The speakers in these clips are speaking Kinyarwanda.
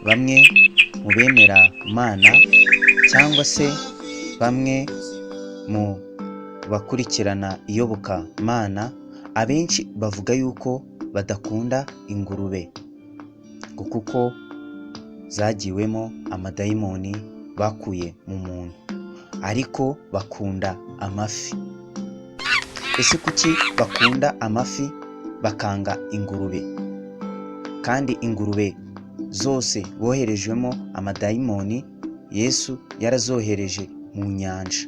bamwe mu bemera Imana cyangwa se bamwe mu bakurikirana iyobokamana, abenshi bavuga yuko badakunda ingurube ngo kuko zagiwemo amadayimoni bakuye mu muntu, ariko bakunda amafi. Ese kuki bakunda amafi bakanga ingurube? Kandi ingurube zose boherejwemo amadayimoni Yesu yarazohereje mu nyanja.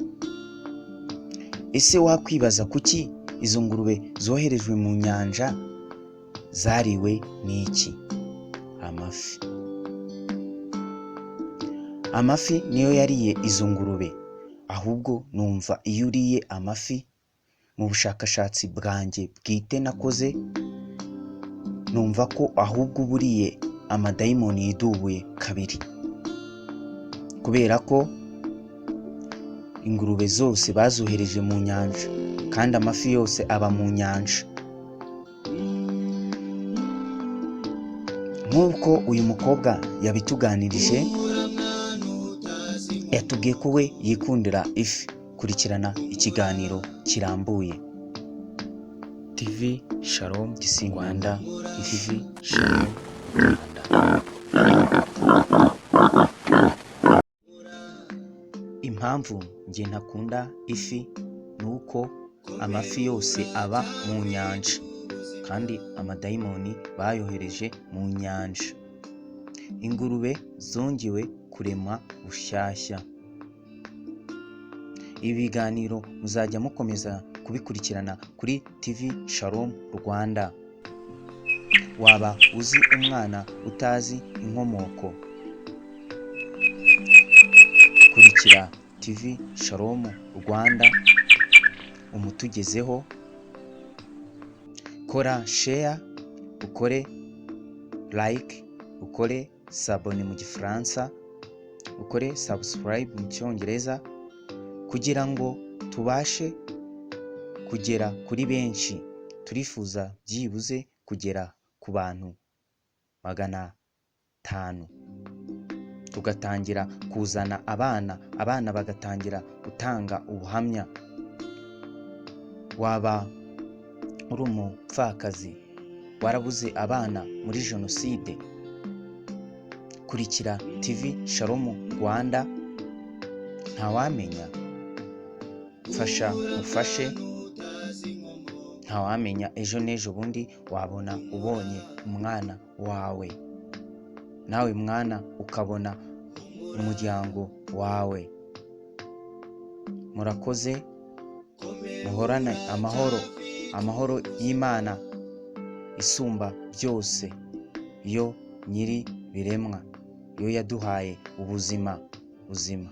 Ese wakwibaza kuki izo ngurube zoherejwe mu nyanja zariwe n'iki? Amafi. Amafi niyo yariye izo ngurube. Ahubwo numva iyo uriye amafi, mu bushakashatsi bwanjye bwite nakoze, numva ko ahubwo buriye amadayimoni yidubuye kabiri, kubera ko ingurube zose bazohereje mu nyanja kandi amafi yose aba mu nyanja. Nk'uko uyu mukobwa yabituganirije, yatubwiye ko we yikundira ifi. Kurikirana ikiganiro kirambuye. TV Shalom Rwanda, TV Shalom Rwanda. Impamvu njye ntakunda ifi ni uko amafi yose aba mu nyanja kandi amadayimoni bayohereje mu nyanja. Ingurube zongewe kuremwa bushyashya. Ibi biganiro muzajya mukomeza kubikurikirana kuri TV Shalom Rwanda. Waba uzi umwana utazi inkomoko? Kurikira TV Shalom Rwanda umutugezeho. Kora share, ukore like, ukore s'abone mu gifaransa, ukore subscribe mu cyongereza, kugira ngo tubashe kugera kuri benshi. Turifuza byibuze kugera ku bantu 500, tugatangira kuzana abana bagatangira gutanga ubuhamya. Waba uri umupfakazi warabuze abana muri jenoside, kurikira TV Shalom Rwanda. Ntawamenya, fasha ufashe, ntawamenya ejo n'ejo bundi wabona ubonye umwana wawe, nawe mwana ukabona umuryango wawe. Murakoze, muhorane amahoro y'Imana isumba byose, yo nyiri biremwa, yo yaduhaye ubuzima buzima.